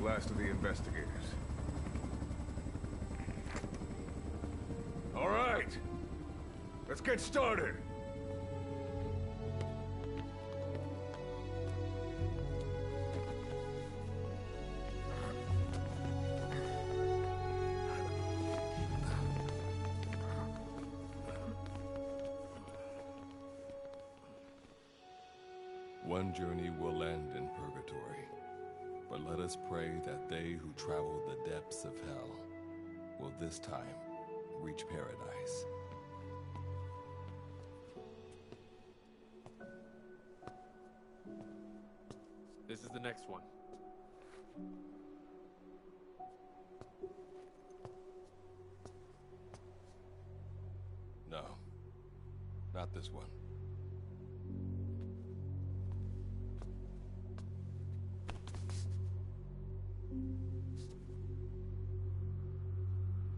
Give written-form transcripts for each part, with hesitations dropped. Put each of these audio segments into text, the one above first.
last of the investigators. All right, let's get started. One journey will end in purgatory, but let us pray that they who travel the depths of hell will this time reach paradise. This is the next one. No, not this one.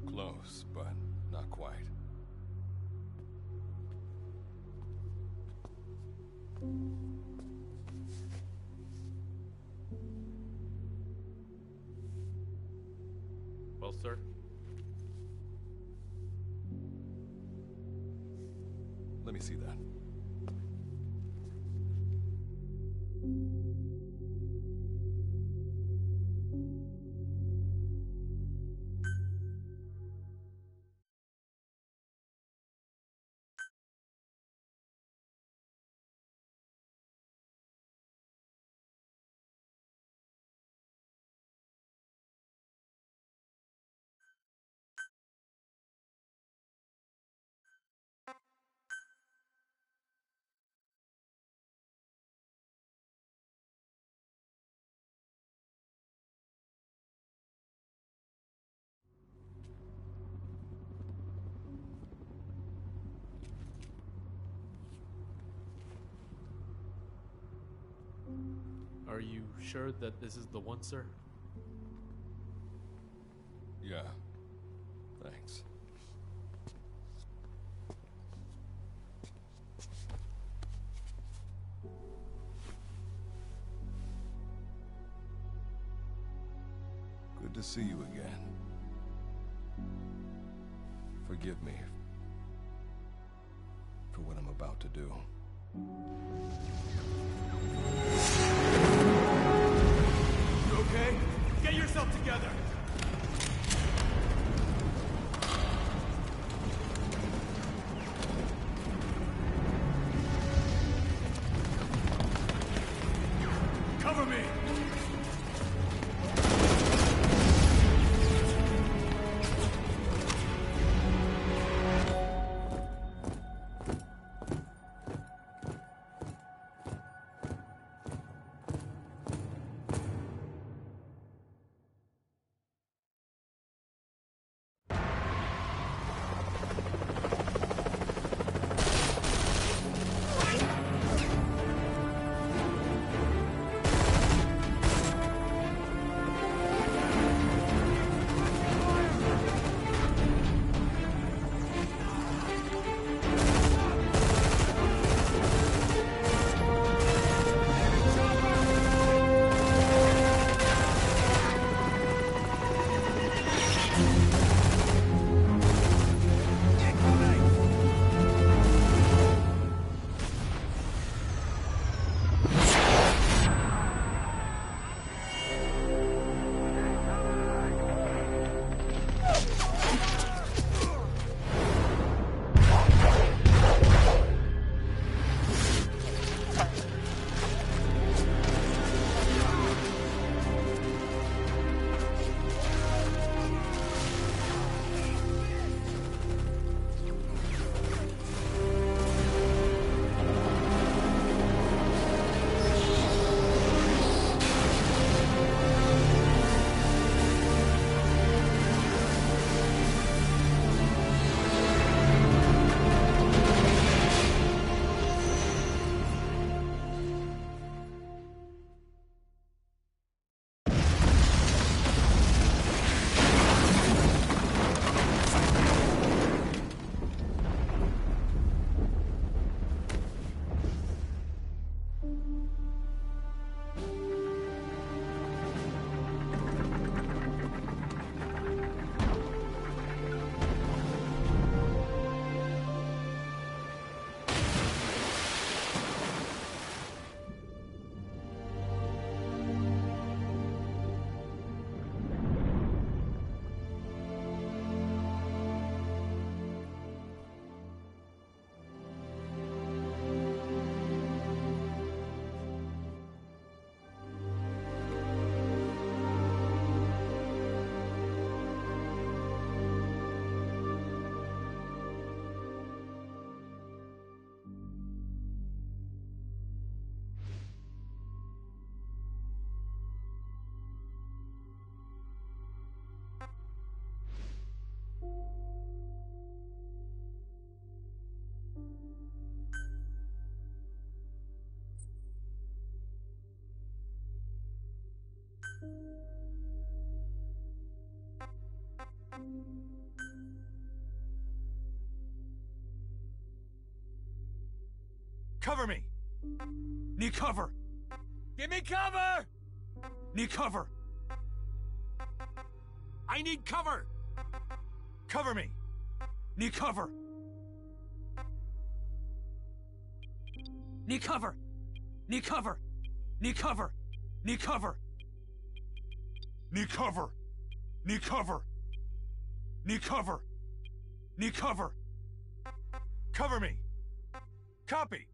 Close, but not quite. Well, sir? Let me see that. Are you sure that this is the one, sir? Yeah. Thanks. Good to see you again. Forgive me for what I'm about to do. You okay? Get yourself together! Cover me! Cover me! Need cover! Give me cover! Need cover! I need cover! Cover me! Need cover! Need cover! Need cover! Need cover! Need cover! Need cover! Need cover! Need cover! Need cover! Cover me! Copy!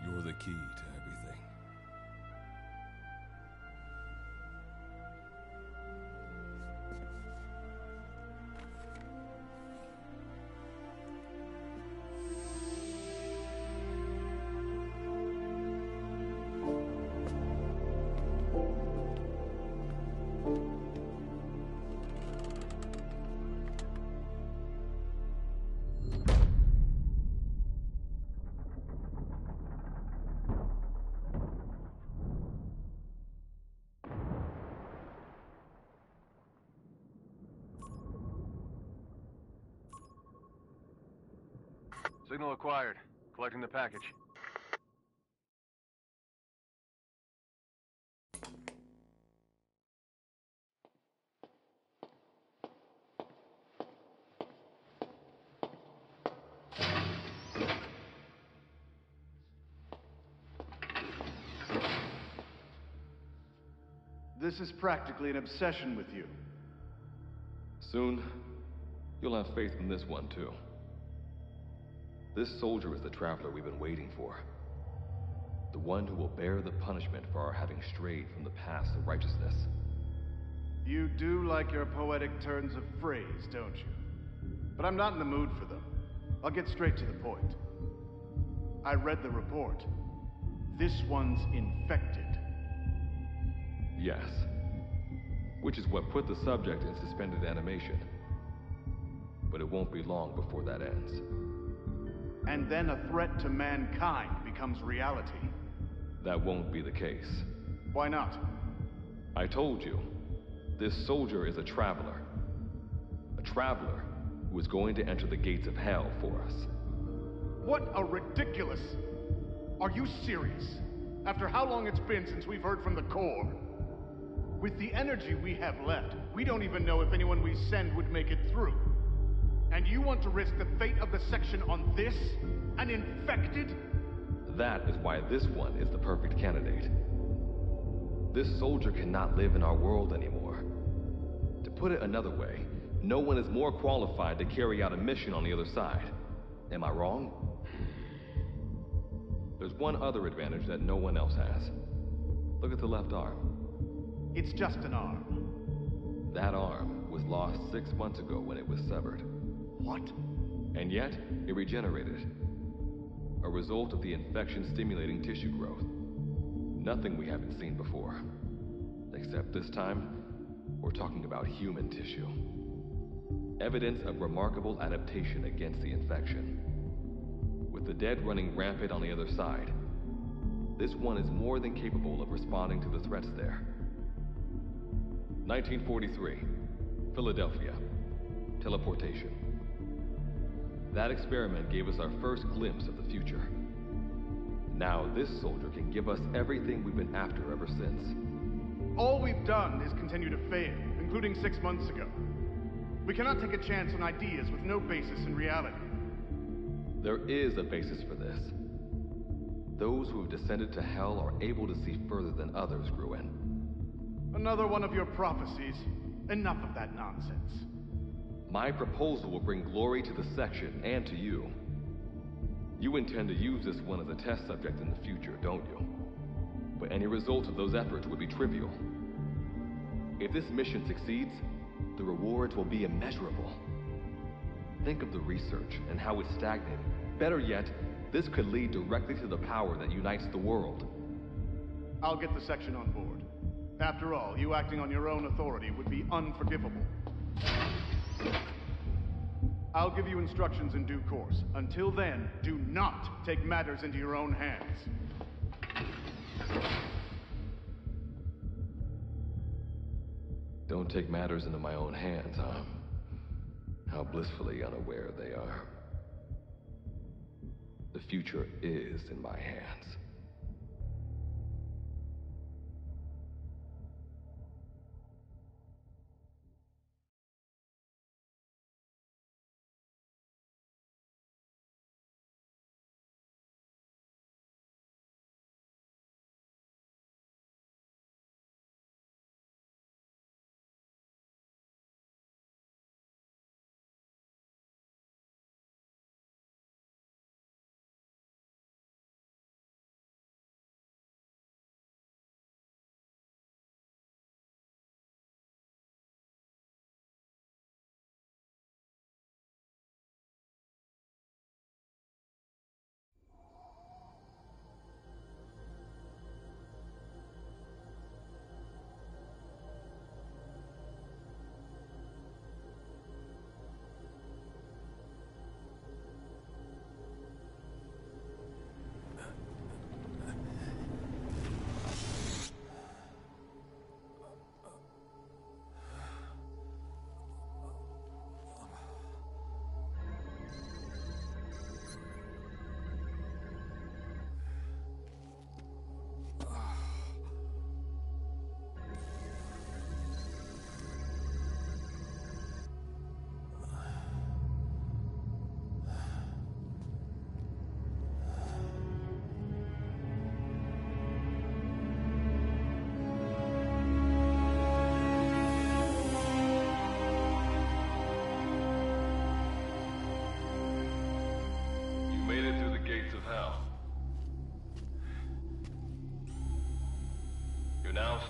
You're the key to everything. Signal acquired. Collecting the package. This is practically an obsession with you. Soon, you'll have faith in this one, too. This soldier is the traveler we've been waiting for. The one who will bear the punishment for our having strayed from the path of righteousness. You do like your poetic turns of phrase, don't you? But I'm not in the mood for them. I'll get straight to the point. I read the report. This one's infected. Yes. Which is what put the subject in suspended animation. But it won't be long before that ends. And then a threat to mankind becomes reality. That won't be the case. Why not? I told you, this soldier is a traveler. A traveler who is going to enter the gates of hell for us. What a ridiculous... Are you serious? After how long it's been since we've heard from the Corps? With the energy we have left, we don't even know if anyone we send would make it through. And you want to risk the fate of the section on this? An infected? That is why this one is the perfect candidate. This soldier cannot live in our world anymore. To put it another way, no one is more qualified to carry out a mission on the other side. Am I wrong? There's one other advantage that no one else has. Look at the left arm. It's just an arm. That arm was lost 6 months ago when it was severed. What? And yet, it regenerated. A result of the infection-stimulating tissue growth. Nothing we haven't seen before. Except this time, we're talking about human tissue. Evidence of remarkable adaptation against the infection. With the dead running rampant on the other side, this one is more than capable of responding to the threats there. 1943, Philadelphia. Teleportation. That experiment gave us our first glimpse of the future. Now this soldier can give us everything we've been after ever since. All we've done is continue to fail, including 6 months ago. We cannot take a chance on ideas with no basis in reality. There is a basis for this. Those who have descended to hell are able to see further than others, Gruen. Another one of your prophecies. Enough of that nonsense. My proposal will bring glory to the section and to you. You intend to use this one as a test subject in the future, don't you? But any result of those efforts would be trivial. If this mission succeeds, the rewards will be immeasurable. Think of the research and how it's stagnated. Better yet, this could lead directly to the power that unites the world. I'll get the section on board. After all, you acting on your own authority would be unforgivable. I'll give you instructions in due course. Until then, do not take matters into your own hands. Don't take matters into my own hands, huh? How blissfully unaware they are. The future is in my hands.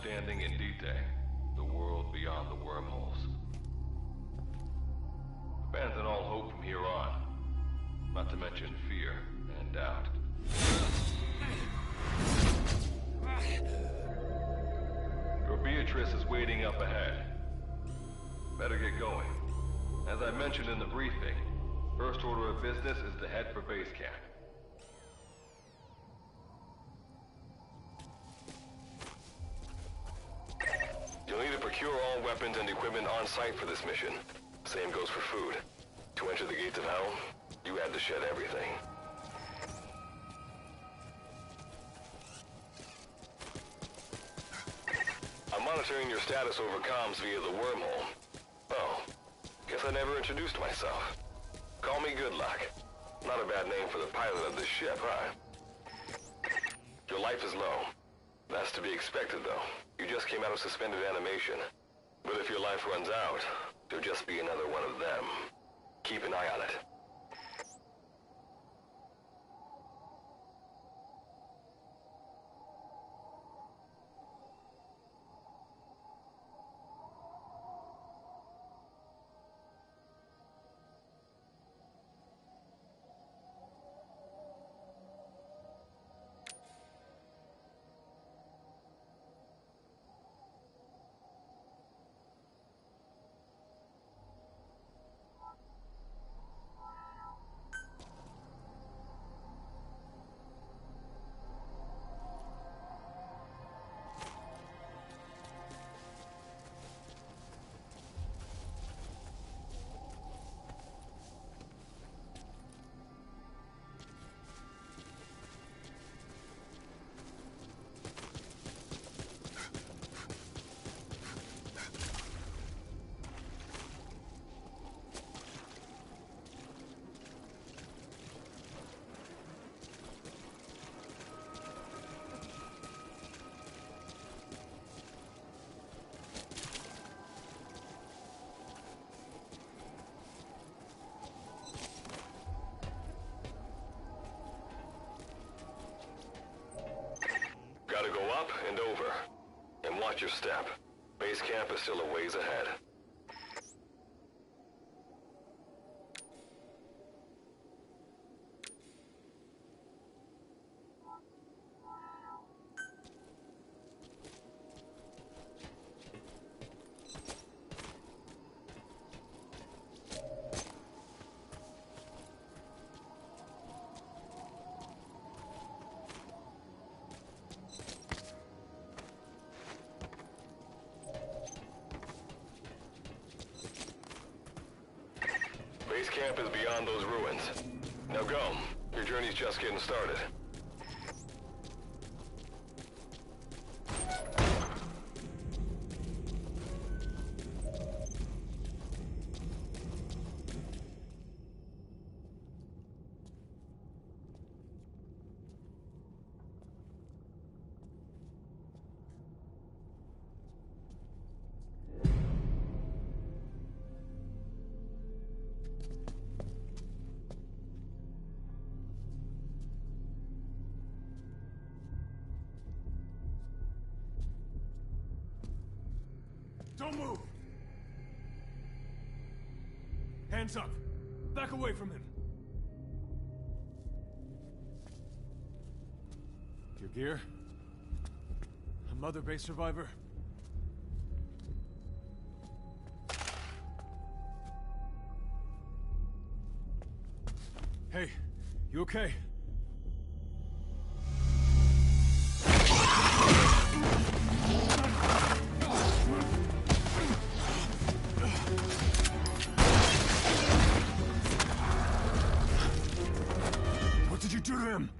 Standing in Dite, the world beyond the wormholes. Abandon all hope from here on, not to mention fear and doubt. Your Beatrice is waiting up ahead. Better get going. As I mentioned in the briefing, first order of business is to head for base camp. Procure all weapons and equipment on site for this mission. Same goes for food. To enter the gates of hell, you had to shed everything. I'm monitoring your status over comms via the wormhole. Oh, guess I never introduced myself. Call me Good Luck. Not a bad name for the pilot of this ship, huh? Your life is low. That's to be expected, though. You just came out of suspended animation. But if your life runs out, you'll just be another one of them. Keep an eye on it. Up and over. And watch your step. Base camp is still a ways ahead. Base camp is beyond those ruins. Now go. Your journey's just getting started. Don't move! Hands up! Back away from him! Your gear? A Mother Base survivor? Hey, you okay? What did you do to him?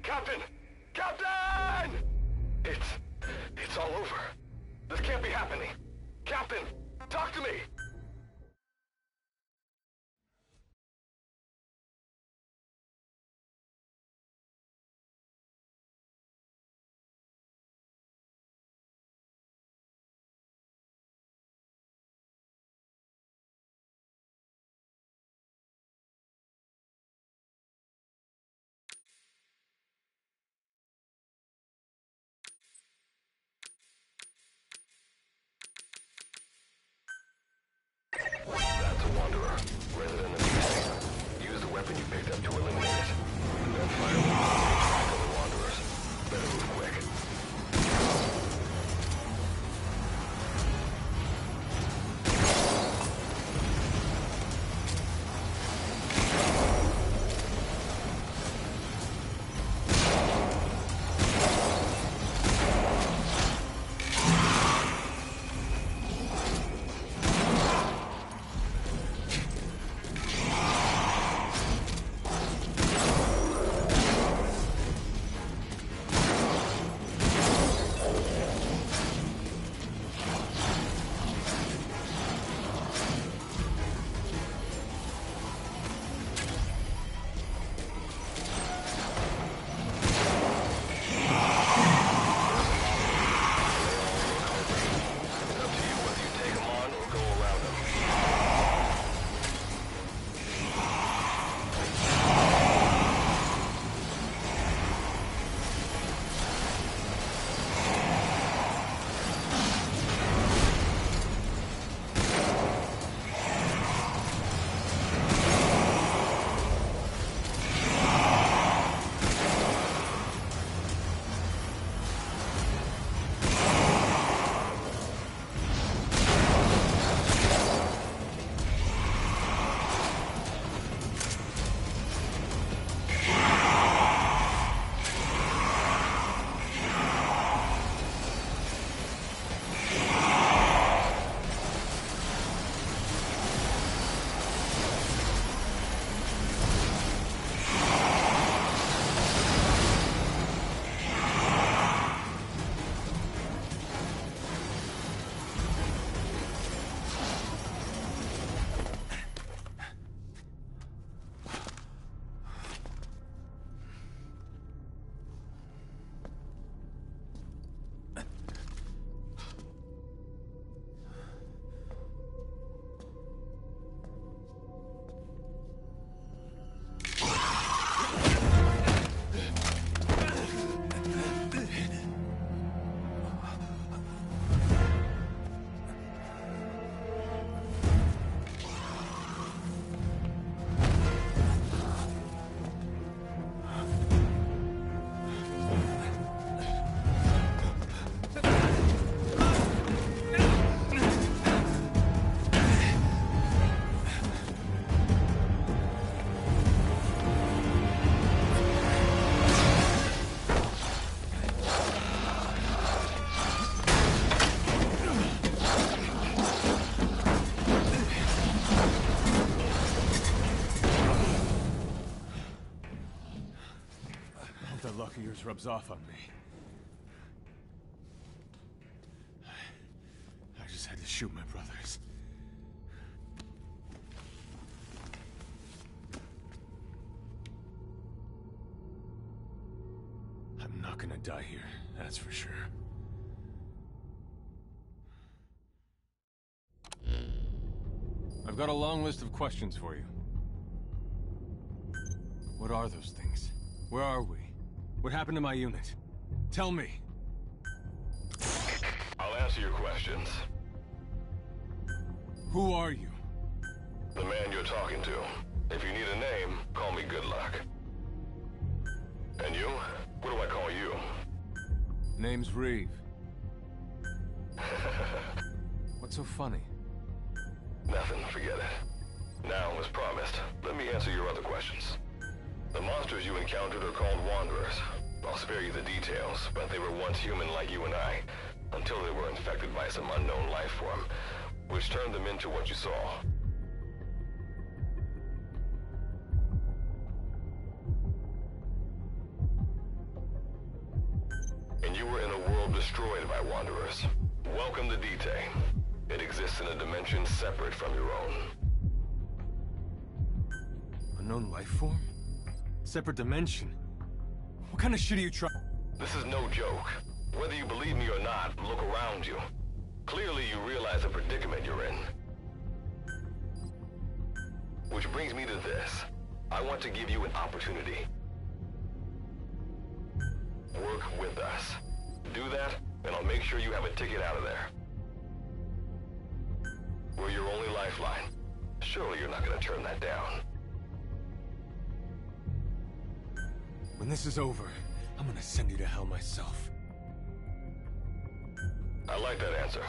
Captain! Captain! It's all over. This can't be happening. Captain, talk to me! That's a Wanderer, resident of East. Use the weapon you picked up to eliminate it. And then fire on the Wanderers. Better move quick. this rubs off on me. I just had to shoot my brothers. I'm not gonna die here, that's for sure. I've got a long list of questions for you. What are those things? Where are we? What happened to my unit? Tell me. I'll answer your questions. Who are you? The man you're talking to. If you need a name, call me Good Luck. And you? What do I call you? Name's Reeve. What's so funny? Nothing, forget it. Now, as promised, let me answer your other questions. The monsters you encountered are called Wanderers. I'll spare you the details, but they were once human like you and I, until they were infected by some unknown life form, which turned them into what you saw. And you were in a world destroyed by Wanderers. Welcome to D-Day. It exists in a dimension separate from your own. Unknown life form? Separate dimension? What kind of shit are you trying? This is no joke. Whether you believe me or not, look around you. Clearly you realize the predicament you're in. Which brings me to this. I want to give you an opportunity. Work with us. Do that, and I'll make sure you have a ticket out of there. We're your only lifeline. Surely you're not gonna turn that down. When this is over, I'm gonna send you to hell myself. I like that answer.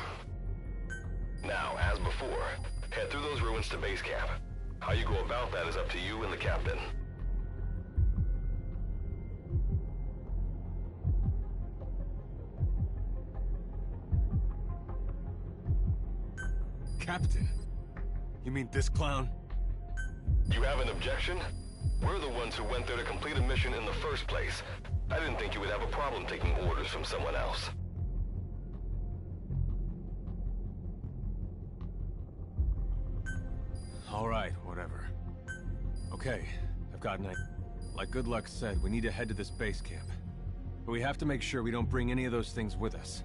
Now, as before, head through those ruins to base camp. How you go about that is up to you and the captain. Captain? You mean this clown? You have an objection? We're the ones who went there to complete a mission in the first place. I didn't think you would have a problem taking orders from someone else. All right, whatever. Okay, I've got an idea. Like Good Luck said, we need to head to this base camp. But we have to make sure we don't bring any of those things with us.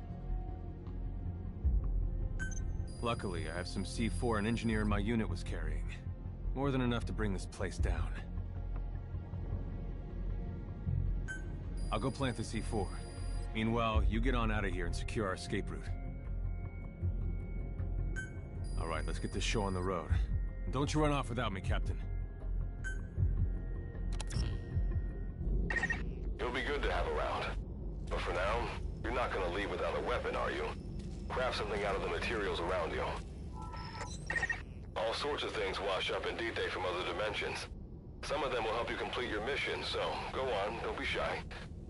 Luckily, I have some C4 an engineer in my unit was carrying. More than enough to bring this place down. I'll go plant the C4. Meanwhile, you get on out of here and secure our escape route. All right, let's get this show on the road. And don't you run off without me, Captain. You'll be good to have around. But for now, you're not gonna leave without a weapon, are you? Craft something out of the materials around you. All sorts of things wash up in D-Day from other dimensions. Some of them will help you complete your mission, so go on, don't be shy.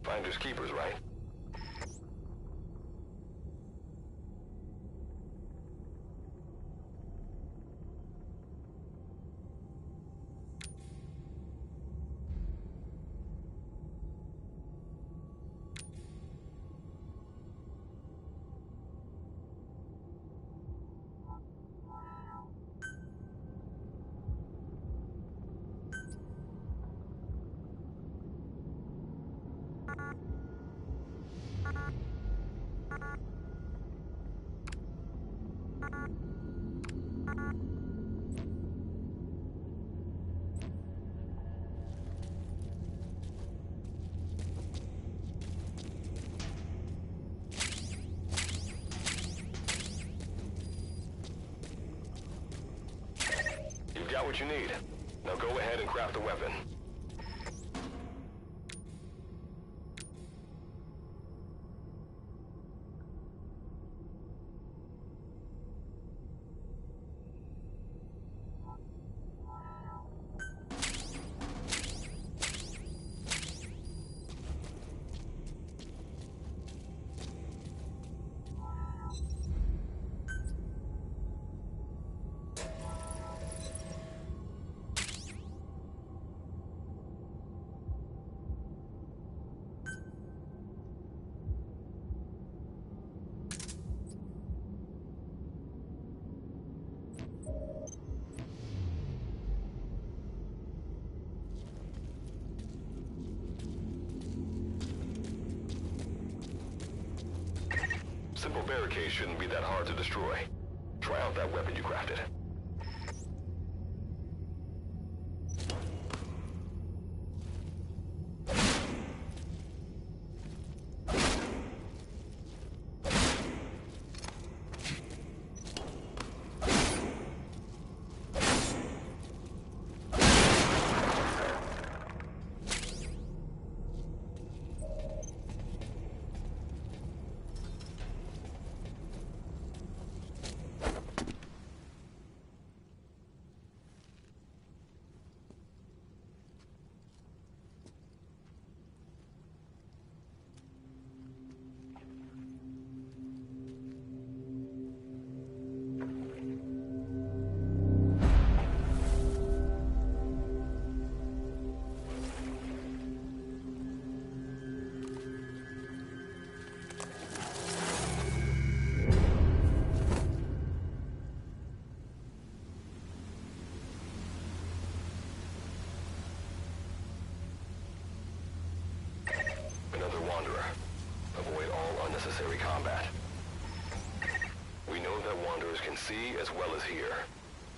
Finders keepers, right? Got what you need. Now go ahead and craft a weapon. barricade shouldn't be that hard to destroy. Try out that weapon you crafted. Unnecessary combat. We know that Wanderers can see as well as hear.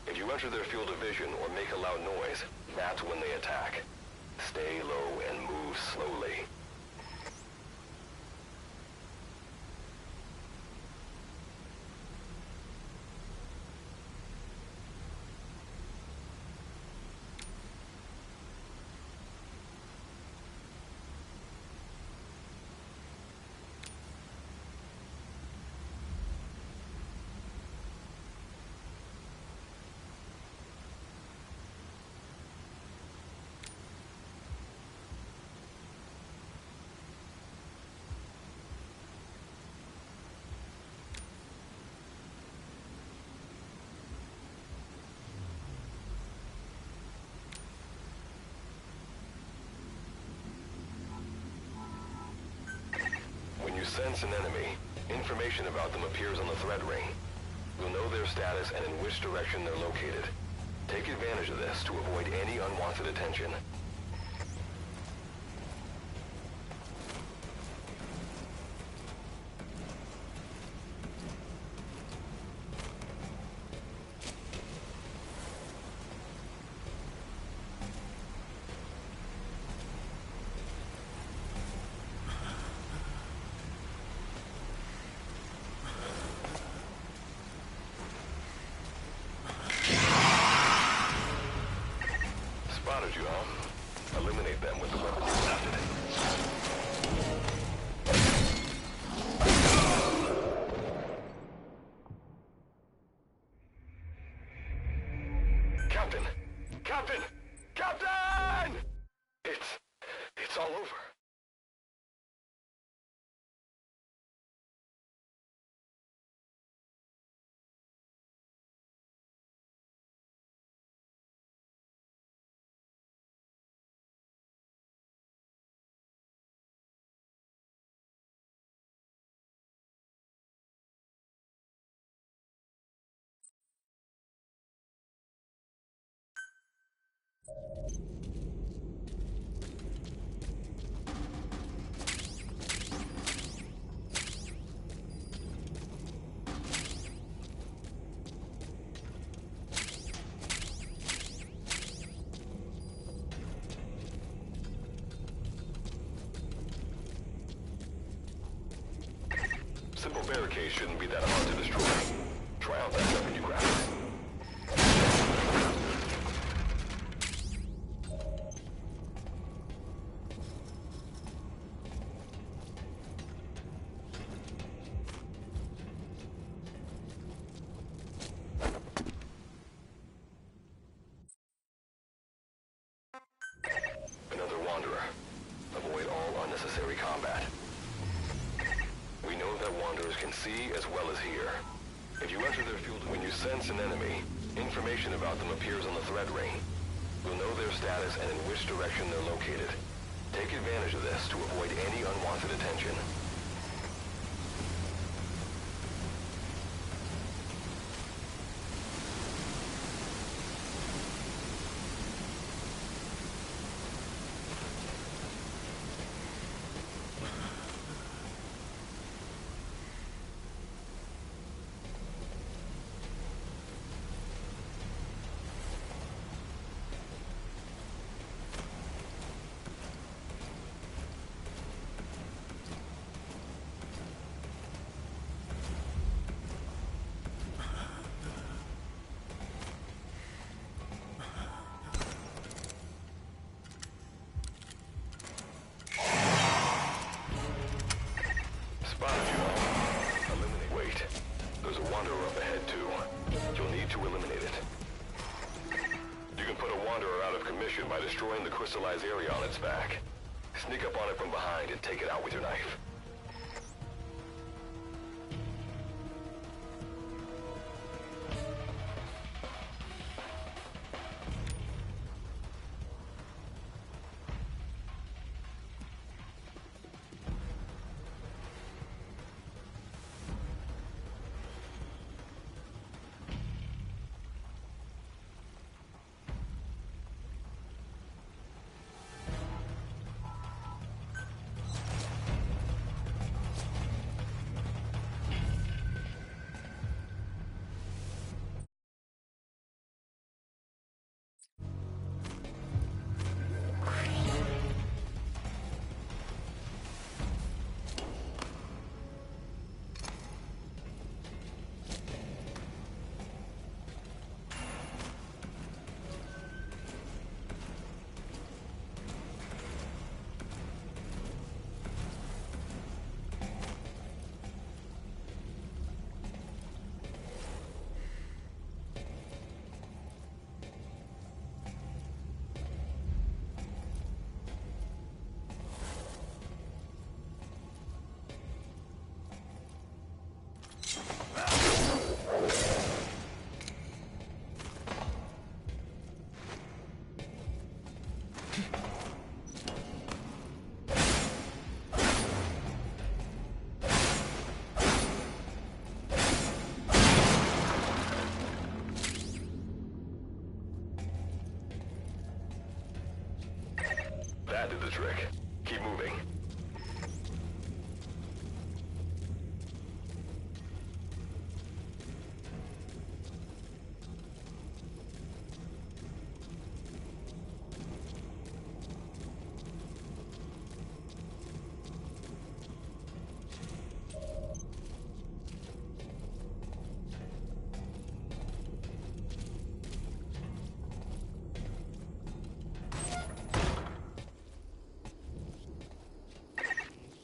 If you enter their field of vision or make a loud noise, that's when they attack. Stay low and move slowly. When you sense an enemy, information about them appears on the threat ring. You'll know their status and in which direction they're located. Take advantage of this to avoid any unwanted attention. Spotted you, huh? Eliminate them with the weapon you crafted. Captain! Captain! Captain! It's all over. Simple barricades shouldn't be that hard to destroy. Try out that weapon you crafted. Another Wanderer. Avoid all unnecessary combat. We know that Wanderers can see as well as hear. If you enter their field when you sense an enemy, information about them appears on the threat ring. You'll know their status and in which direction they're located. Take advantage of this to avoid any unwanted attention. mission by destroying the crystallized area on its back. Sneak up on it from behind and take it out with your knife. That did the trick. Keep moving.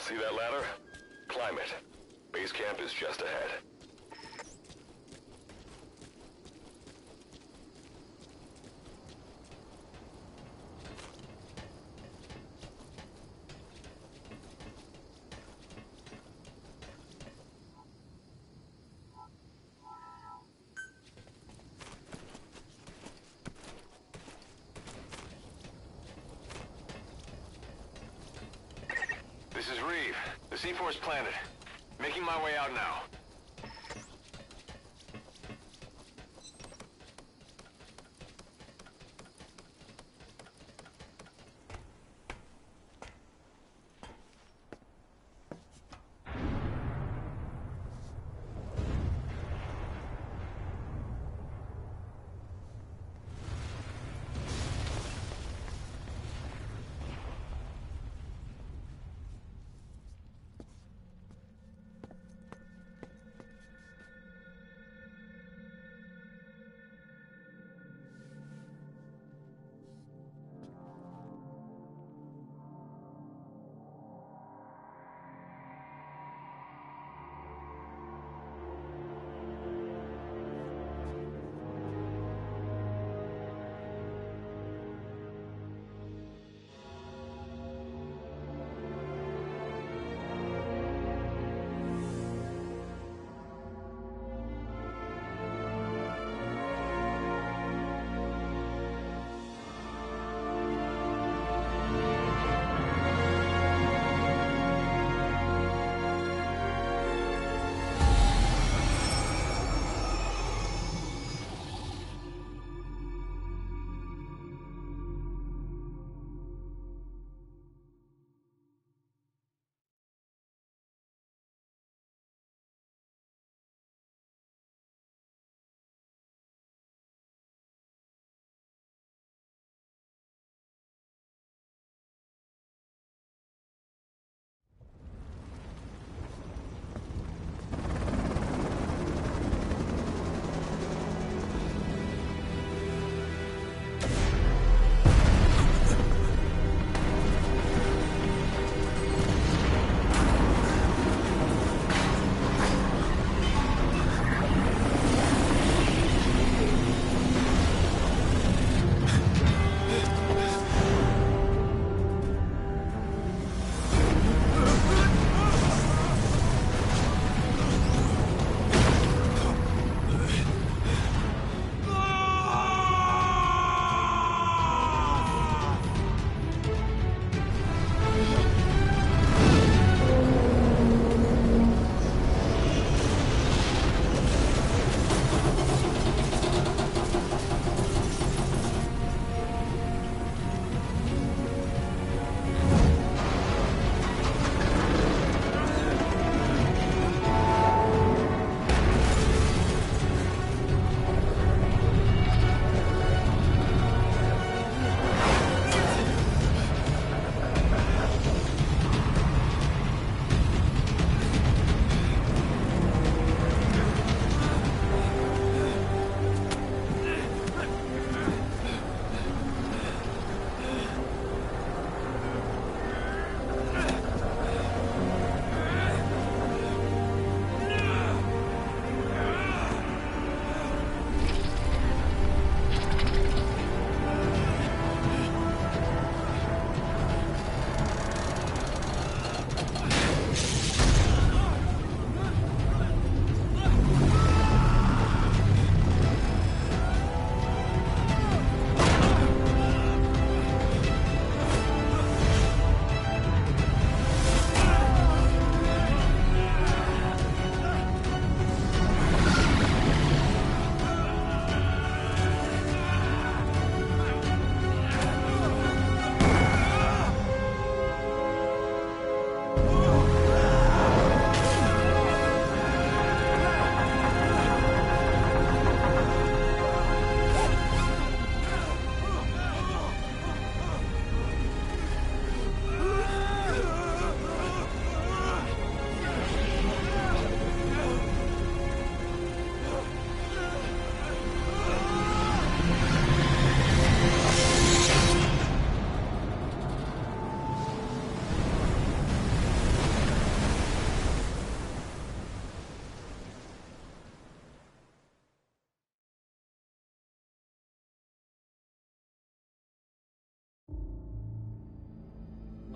See that ladder? Climb it. Base camp is just ahead. This is Reeve, the C4's planted. Making my way out now.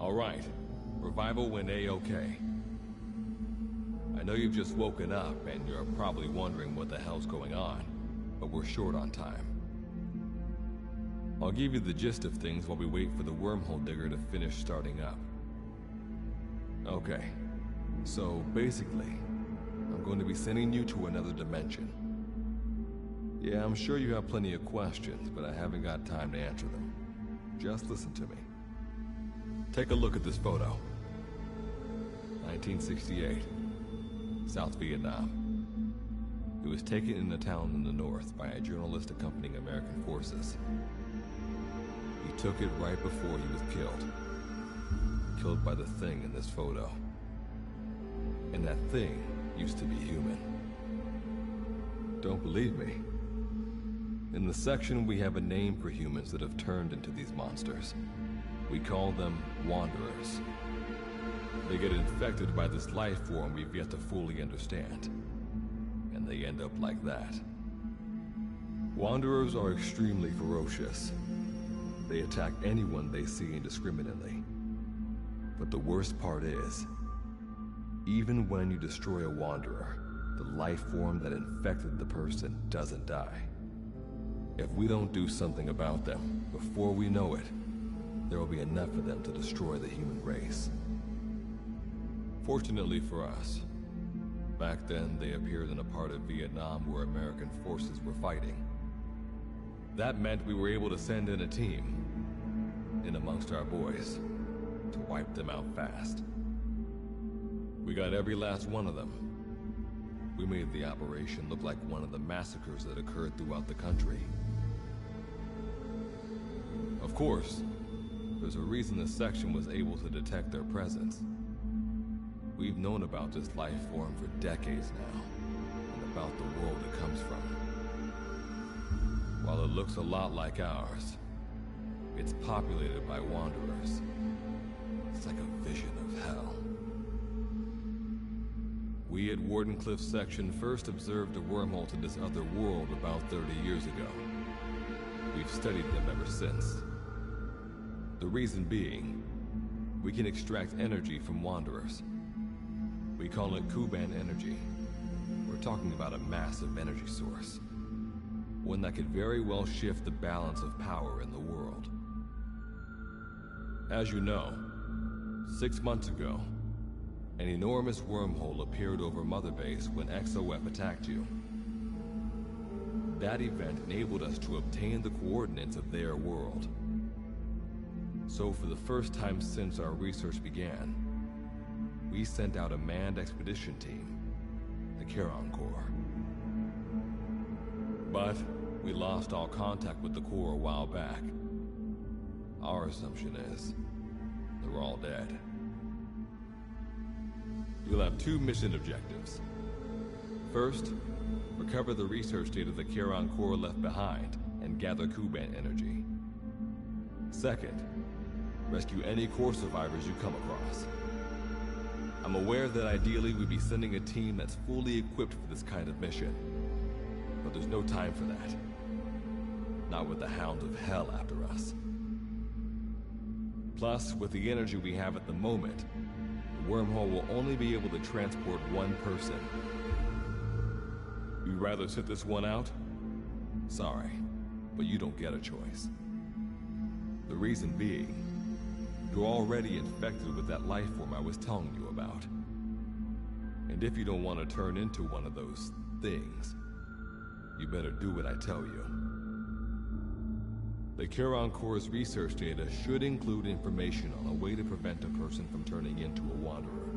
All right. Revival went A-okay. I know you've just woken up and you're probably wondering what the hell's going on, but we're short on time. I'll give you the gist of things while we wait for the wormhole digger to finish starting up. Okay, so basically, I'm going to be sending you to another dimension. Yeah, I'm sure you have plenty of questions, but I haven't got time to answer them. Just listen to me. Take a look at this photo. 1968, South Vietnam. It was taken in a town in the north by a journalist accompanying American forces. He took it right before he was killed. Killed by the thing in this photo. And that thing used to be human. Don't believe me? In the section, we have a name for humans that have turned into these monsters. We call them Wanderers. They get infected by this life form we've yet to fully understand. And they end up like that. Wanderers are extremely ferocious. They attack anyone they see indiscriminately. But the worst part is, even when you destroy a Wanderer, the life form that infected the person doesn't die. If we don't do something about them, before we know it, there will be enough of them to destroy the human race. Fortunately for us, back then they appeared in a part of Vietnam where American forces were fighting. That meant we were able to send in a team, in amongst our boys, to wipe them out fast. We got every last one of them. We made the operation look like one of the massacres that occurred throughout the country. Of course, there's a reason the section was able to detect their presence. We've known about this life form for decades now, and about the world it comes from. While it looks a lot like ours, it's populated by Wanderers. It's like a vision of hell. We at Wardenclyffe section first observed a wormhole to this other world about 30 years ago. We've studied them ever since. The reason being, we can extract energy from Wanderers. We call it Kuban energy. We're talking about a massive energy source. One that could very well shift the balance of power in the world. As you know, 6 months ago, an enormous wormhole appeared over Mother Base when XOF attacked you. That event enabled us to obtain the coordinates of their world. So for the first time since our research began, we sent out a manned expedition team, the Charon Corps. But we lost all contact with the Corps a while back. Our assumption is they're all dead. You'll have 2 mission objectives. First, recover the research data the Charon Corps left behind and gather Kuban energy. Second, rescue any Corps survivors you come across. I'm aware that ideally we'd be sending a team that's fully equipped for this kind of mission, but there's no time for that. Not with the Hound of Hell after us. Plus, with the energy we have at the moment, the wormhole will only be able to transport one person. You'd rather sit this one out? Sorry, but you don't get a choice. The reason being, you're already infected with that life form I was telling you about. And if you don't want to turn into one of those things, you better do what I tell you. The Charon Corps' research data should include information on a way to prevent a person from turning into a Wanderer.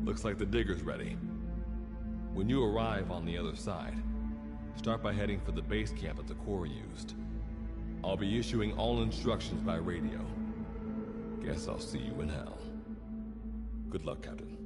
Looks like the digger's ready. When you arrive on the other side, start by heading for the base camp that the Corps used. I'll be issuing all instructions by radio. Guess I'll see you in hell. Good luck, Captain.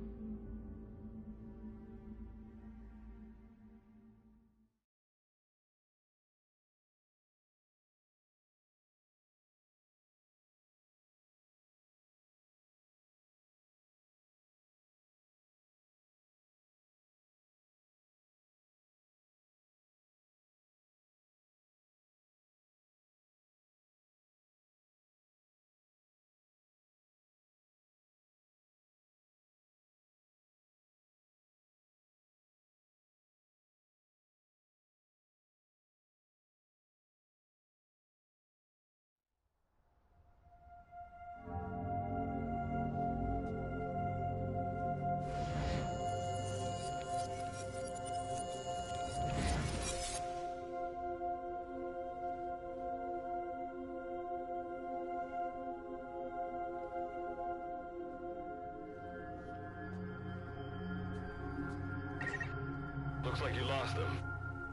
Looks like you lost them.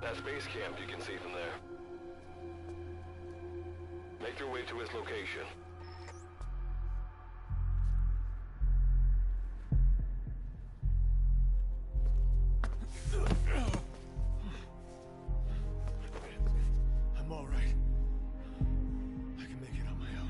That's base camp you can see from there. Make your way to its location. I'm all right. I can make it on my own.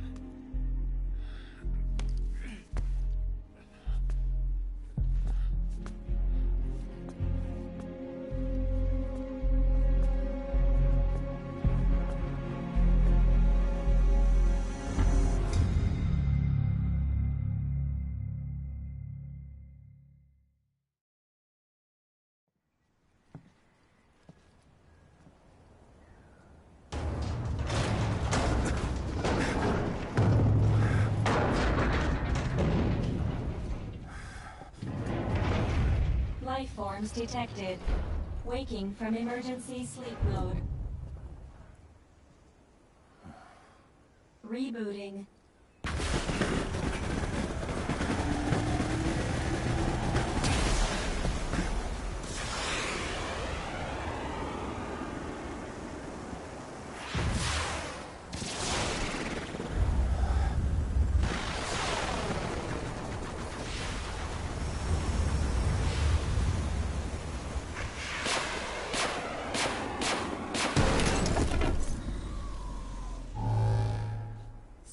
Life forms detected. Waking from emergency sleep mode. Rebooting.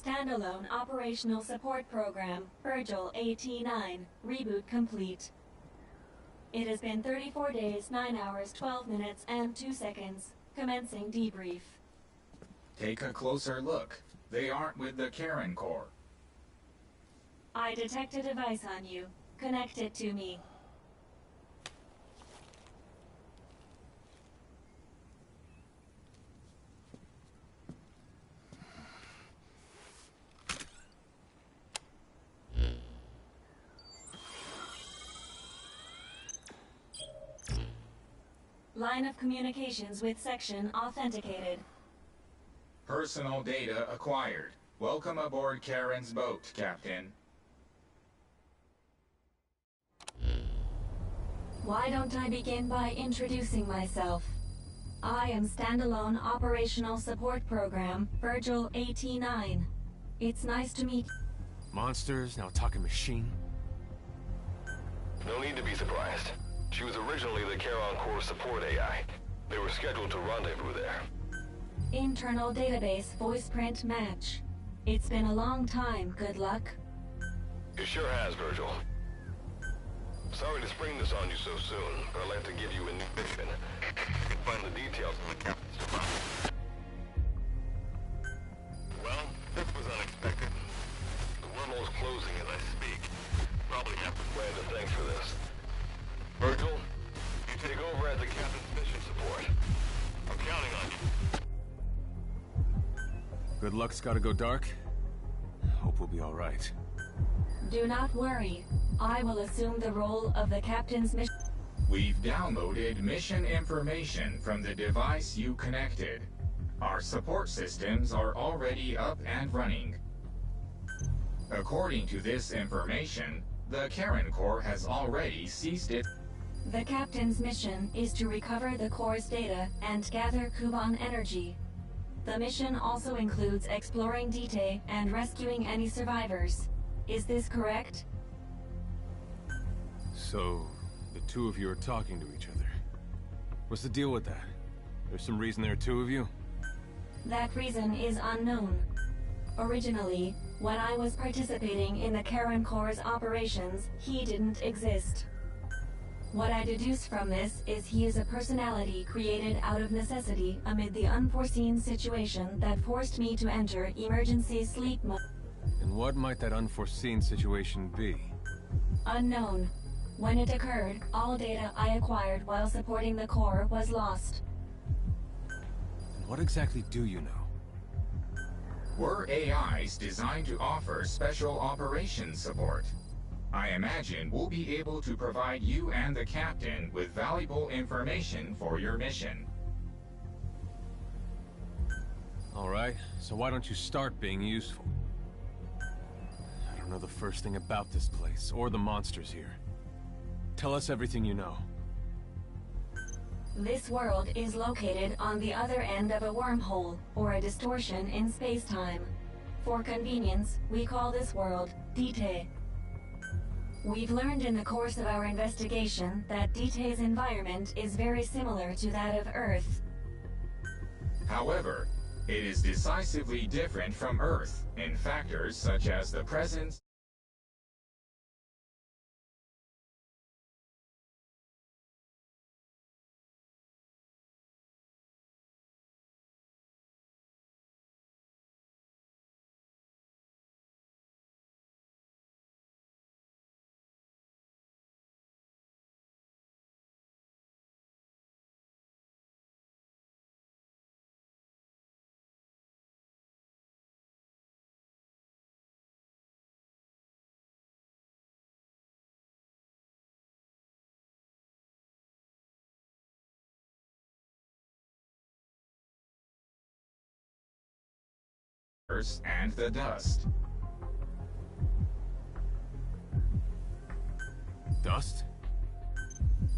Standalone Operational Support Program, Virgil AT-9, reboot complete. It has been 34 days, 9 hours, 12 minutes, and 2 seconds. Commencing debrief. Take a closer look. They aren't with the Karen Corps. I detect a device on you. Connect it to me. Line of communications with section authenticated. Personal data acquired. Welcome aboard Karen's boat, Captain. Why don't I begin by introducing myself? I am Standalone Operational Support Program, Virgil AT-9. It's nice to meet... Monsters, now talking machine. No need to be surprised. She was originally the Charon Corps support AI. They were scheduled to rendezvous there. Internal database voice print match. It's been a long time, good luck. It sure has, Virgil. Sorry to spring this on you so soon, but I'd like to give you a new mission. You can find the details in the captain's device. Well, this was unexpected. The wormhole's closing as I speak. Probably have to plan to thanks for this. Virgil, you take over as the captain's mission support. I'm counting on you. Good luck's gotta go dark. Hope we'll be all right. Do not worry. I will assume the role of the captain's mission. We've downloaded mission information from the device you connected. Our support systems are already up and running. According to this information, the Karen Corps has already ceased it. The captain's mission is to recover the Corps' data and gather Kuban energy. The mission also includes exploring Dite and rescuing any survivors. Is this correct? So, the two of you are talking to each other. What's the deal with that? There's some reason there are two of you? That reason is unknown. Originally, when I was participating in the Karen Corps' operations, he didn't exist. What I deduce from this is he is a personality created out of necessity amid the unforeseen situation that forced me to enter emergency sleep mode. And what might that unforeseen situation be? Unknown. When it occurred, all data I acquired while supporting the Corps was lost. And what exactly do you know? We're AIs designed to offer special operations support. I imagine we'll be able to provide you and the captain with valuable information for your mission. All right, so why don't you start being useful? I don't know the first thing about this place, or the monsters here. Tell us everything you know. This world is located on the other end of a wormhole, or a distortion in space-time. For convenience, we call this world Dite. We've learned in the course of our investigation that Dite's environment is very similar to that of Earth. However, it is decisively different from Earth in factors such as the presence and the dust. Dust?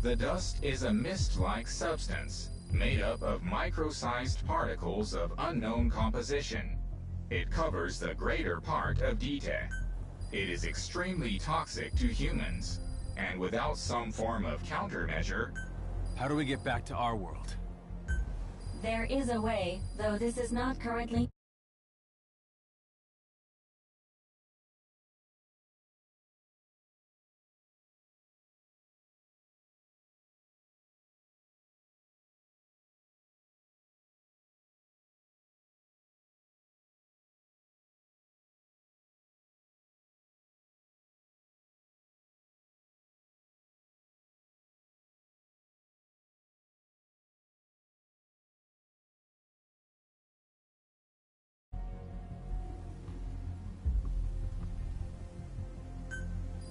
The dust is a mist-like substance made up of micro-sized particles of unknown composition. It covers the greater part of Dite. It is extremely toxic to humans, and without some form of countermeasure... How do we get back to our world? There is a way, though this is not currently...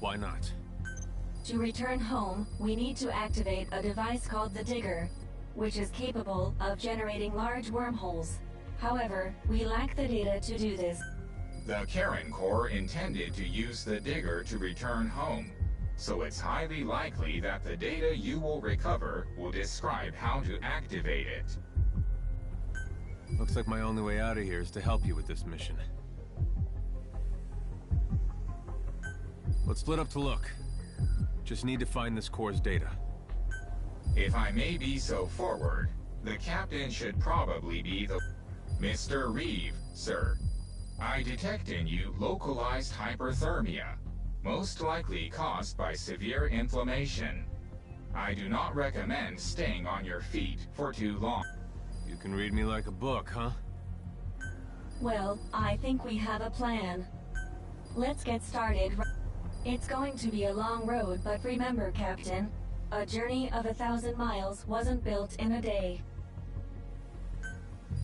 Why not? To return home, we need to activate a device called the Digger, which is capable of generating large wormholes. However, we lack the data to do this. The Karen Corps intended to use the Digger to return home, so it's highly likely that the data you will recover will describe how to activate it. Looks like my only way out of here is to help you with this mission. Let's split up to look. Just need to find this Corps' data. If I may be so forward, the captain should probably be the... Mr. Reeve, sir. I detect in you localized hyperthermia, most likely caused by severe inflammation. I do not recommend staying on your feet for too long. You can read me like a book, huh? Well, I think we have a plan. Let's get started. It's going to be a long road, but remember, Captain, a journey of 1,000 miles wasn't built in a day.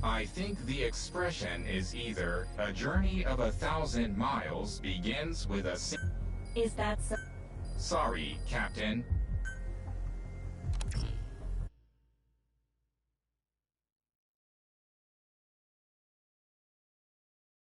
I think the expression is either a journey of 1,000 miles begins with a... Is that so? Sorry, Captain.